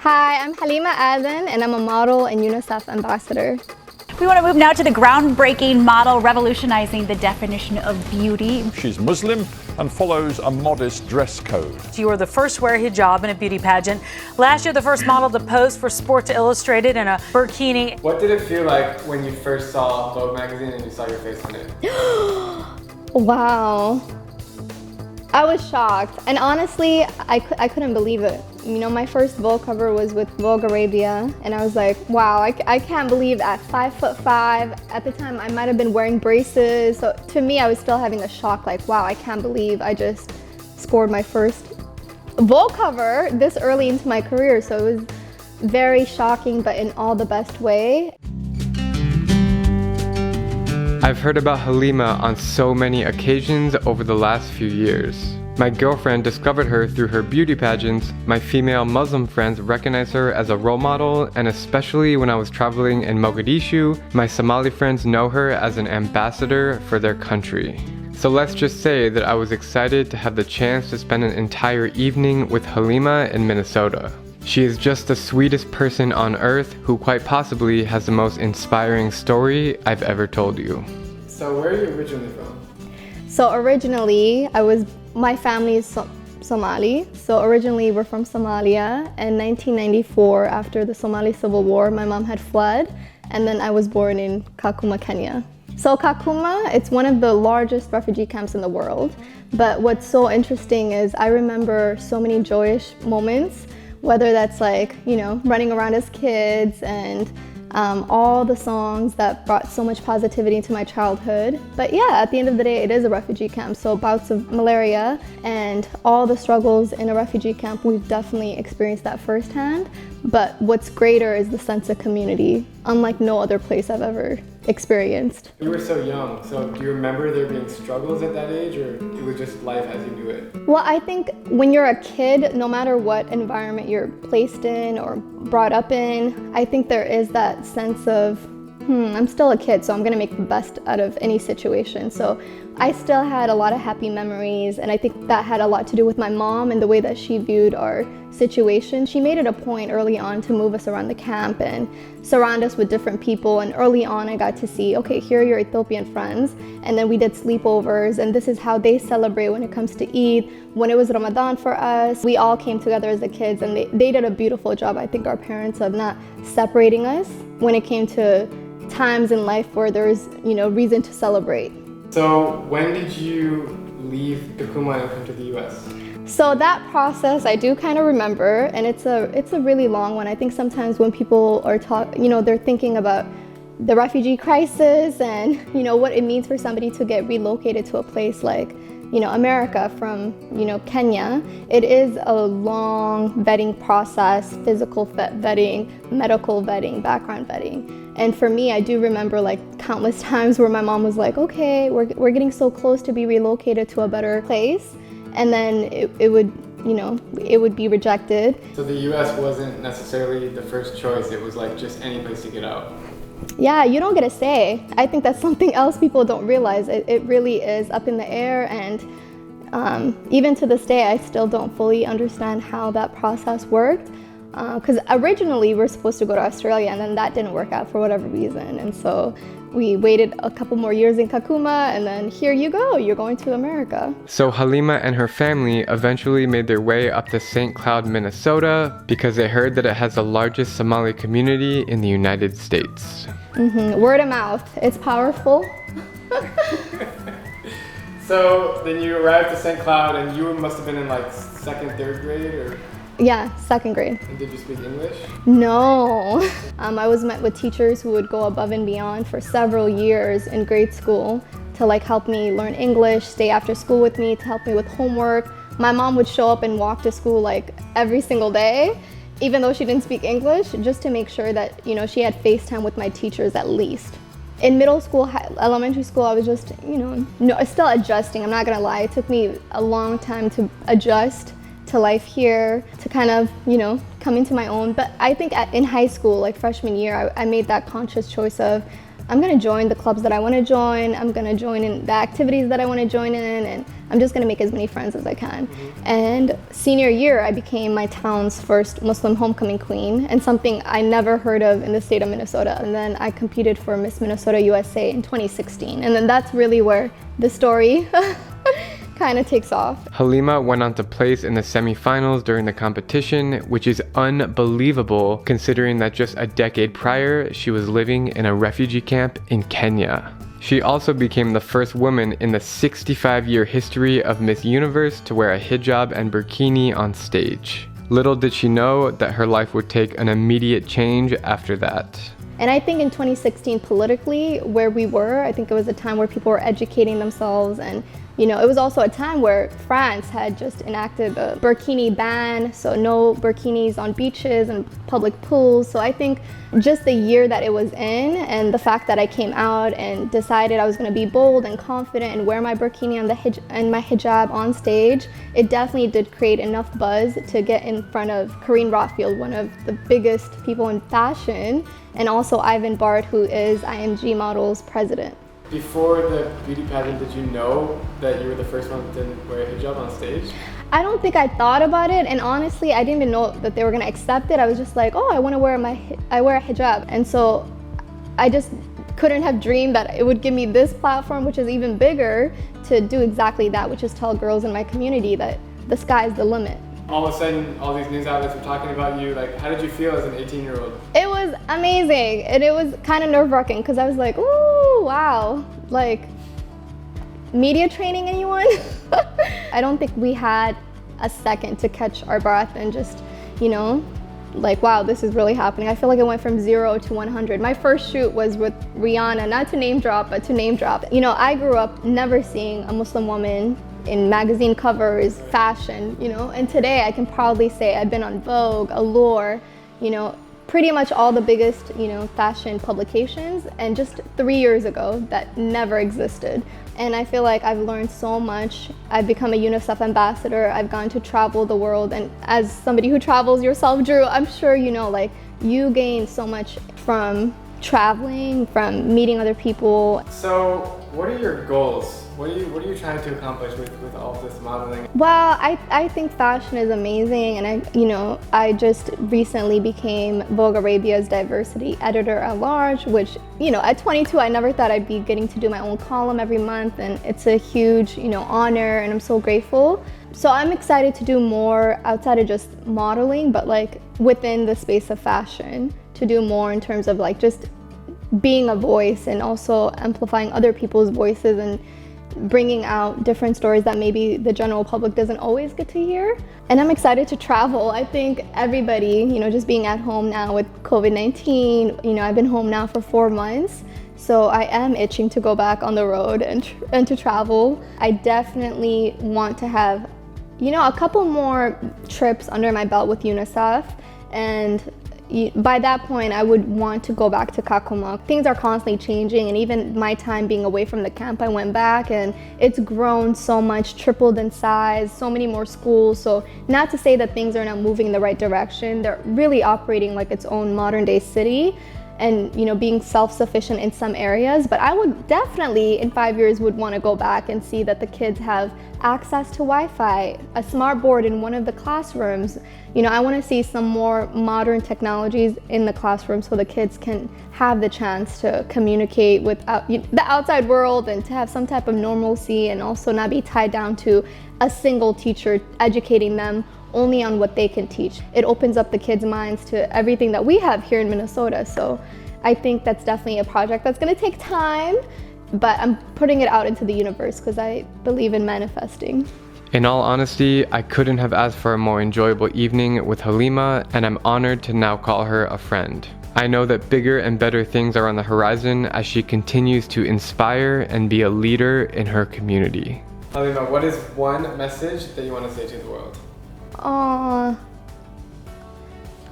Hi, I'm Halima Aden, and I'm a model and UNICEF ambassador. We want to move now to the groundbreaking model revolutionizing the definition of beauty. She's Muslim and follows a modest dress code. You were the first to wear a hijab in a beauty pageant. Last year, the first model to pose for Sports Illustrated in a burkini. What did it feel like when you first saw Vogue Magazine and you saw your face on it? Wow. I was shocked, and honestly, I couldn't believe it. You know, my first Vogue cover was with Vogue Arabia, and I was like, wow, I can't believe at 5'5", at the time I might have been wearing braces, so to me I was still having a shock, like, wow, I can't believe I just scored my first Vogue cover this early into my career, so it was very shocking, but in all the best way. I've heard about Halima on so many occasions over the last few years. My girlfriend discovered her through her beauty pageants, my female Muslim friends recognize her as a role model, and especially when I was traveling in Mogadishu, my Somali friends know her as an ambassador for their country. So let's just say that I was excited to have the chance to spend an entire evening with Halima in Minnesota. She is just the sweetest person on earth who quite possibly has the most inspiring story I've ever told you. So where are you originally from? So originally, my family is Somali. So originally we're from Somalia. In 1994, after the Somali Civil War, my mom had fled, and then I was born in Kakuma, Kenya. So Kakuma, it's one of the largest refugee camps in the world. But what's so interesting is I remember so many joyous moments, whether that's like, you know, running around as kids and all the songs that brought so much positivity into my childhood. But yeah, at the end of the day, it is a refugee camp. So bouts of malaria and all the struggles in a refugee camp, we've definitely experienced that firsthand. But what's greater is the sense of community, unlike no other place I've ever experienced. You were so young, so do you remember there being struggles at that age, or it was just life as you knew it? Well, I think when you're a kid, no matter what environment you're placed in or brought up in, I think there is that sense of, I'm still a kid, so I'm gonna make the best out of any situation. So I still had a lot of happy memories, and I think that had a lot to do with my mom and the way that she viewed our situation. She made it a point early on to move us around the camp and surround us with different people, and early on I got to see, okay, here are your Ethiopian friends, and then we did sleepovers, and this is how they celebrate when it comes to Eid. When it was Ramadan for us, we all came together as the kids, and they did a beautiful job, I think, our parents, of not separating us when it came to times in life where there's, you know, reason to celebrate. So when did you leave Kakuma and come to the US? So that process I do kind of remember, and it's a really long one. I think sometimes when people are they're thinking about the refugee crisis and, you know, what it means for somebody to get relocated to a place like, you know, America from, you know, Kenya. It is a long vetting process, physical vetting, medical vetting, background vetting. And for me, I do remember like countless times where my mom was like, okay, we're getting so close to be relocated to a better place. And then it would be rejected. So the US wasn't necessarily the first choice, it was like just any place to get out. Yeah, you don't get a say. I think that's something else people don't realize. It really is up in the air, and even to this day, I still don't fully understand how that process worked. Because originally we were supposed to go to Australia, and then that didn't work out for whatever reason. And so we waited a couple more years in Kakuma, and then here you go, you're going to America. So Halima and her family eventually made their way up to St. Cloud, Minnesota, because they heard that it has the largest Somali community in the United States. Word of mouth, it's powerful. So then you arrived to St. Cloud, and you must have been in like second, third grade, or? Yeah, second grade. And did you speak English? No. I was met with teachers who would go above and beyond for several years in grade school to like help me learn English, stay after school with me, to help me with homework. My mom would show up and walk to school like every single day, even though she didn't speak English, just to make sure that, you know, she had FaceTime with my teachers at least. In middle school, elementary school, I was just, still adjusting. I'm not gonna lie, it took me a long time to adjust to life here, to kind of, come into my own. But I think in high school, like freshman year, I made that conscious choice of, I'm gonna join the clubs that I wanna join, I'm gonna join in the activities that I wanna join in, and I'm just gonna make as many friends as I can. And senior year, I became my town's first Muslim homecoming queen, and something I never heard of in the state of Minnesota. And then I competed for Miss Minnesota USA in 2016. And then that's really where the story kind of takes off. Halima went on to place in the semi-finals during the competition, which is unbelievable considering that just a decade prior, she was living in a refugee camp in Kenya. She also became the first woman in the 65-year history of Miss Universe to wear a hijab and burkini on stage. Little did she know that her life would take an immediate change after that. And I think in 2016, politically, where we were, I think it was a time where people were educating themselves, and it was also a time where France had just enacted a burkini ban, so no burkinis on beaches and public pools. So I think just the year that it was in, and the fact that I came out and decided I was going to be bold and confident and wear my burkini and my hijab on stage, it definitely did create enough buzz to get in front of Corinne Rothfield, one of the biggest people in fashion, and also Ivan Bart, who is IMG Model's president. Before the beauty pageant, did you know that you were the first one that didn't wear a hijab on stage? I don't think I thought about it, and honestly, I didn't even know that they were gonna accept it. I was just like, oh, I wear a hijab, and so I just couldn't have dreamed that it would give me this platform, which is even bigger, to do exactly that, which is tell girls in my community that the sky is the limit. All of a sudden, all these news outlets were talking about you. Like, how did you feel as an 18-year-old? It was amazing, and it was kind of nerve-wracking because I was like, ooh, wow, like, media training, anyone? I don't think we had a second to catch our breath and just, like, wow, this is really happening. I feel like it went from 0 to 100. My first shoot was with Rihanna, not to name drop, but to name drop. I grew up never seeing a Muslim woman in magazine covers, fashion, and today I can proudly say I've been on Vogue, Allure, pretty much all the biggest, fashion publications, and just 3 years ago that never existed. And I feel like I've learned so much. I've become a UNICEF ambassador. I've gone to travel the world, and as somebody who travels yourself, Drew, I'm sure you gain so much from traveling, from meeting other people. So what are your goals? What are you trying to accomplish with all of this modeling? Well, I think fashion is amazing, and I just recently became Vogue Arabia's diversity editor at large, which, at 22, I never thought I'd be getting to do my own column every month, and it's a huge, honor, and I'm so grateful. So I'm excited to do more outside of just modeling, but like within the space of fashion, to do more in terms of like just being a voice and also amplifying other people's voices and bringing out different stories that maybe the general public doesn't always get to hear. And I'm excited to travel. I think everybody, just being at home now with COVID-19, I've been home now for 4 months. So I am itching to go back on the road and to travel. I definitely want to have, a couple more trips under my belt with UNICEF, and by that point, I would want to go back to Kakuma. Things are constantly changing, and even my time being away from the camp, I went back and it's grown so much, tripled in size, so many more schools. So not to say that things are not moving in the right direction, they're really operating like its own modern day city and being self-sufficient in some areas. But I would definitely in 5 years would want to go back and see that the kids have access to Wi-Fi, a smart board in one of the classrooms. I want to see some more modern technologies in the classroom so the kids can have the chance to communicate with the outside world and to have some type of normalcy, and also not be tied down to a single teacher educating them only on what they can teach. It opens up the kids' minds to everything that we have here in Minnesota. So I think that's definitely a project that's going to take time, but I'm putting it out into the universe because I believe in manifesting. In all honesty, I couldn't have asked for a more enjoyable evening with Halima, and I'm honored to now call her a friend. I know that bigger and better things are on the horizon as she continues to inspire and be a leader in her community. Halima, what is one message that you want to say to the world?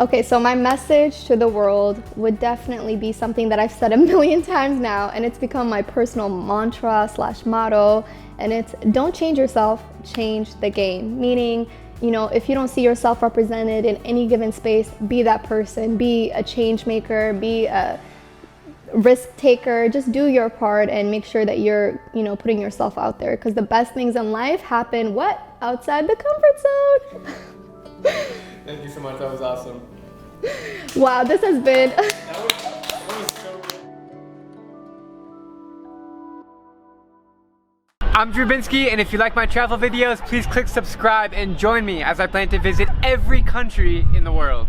Okay, so my message to the world would definitely be something that I've said a million times now, and it's become my personal mantra / motto, and it's don't change yourself, change the game. Meaning, if you don't see yourself represented in any given space, be that person, be a change maker, be a risk taker. Just do your part and make sure that you're, putting yourself out there, because the best things in life happen outside the comfort zone. Thank you so much. That was awesome. Wow, this has been That was so good. I'm Drew Binsky, and if you like my travel videos, please click subscribe and join me as I plan to visit every country in the world.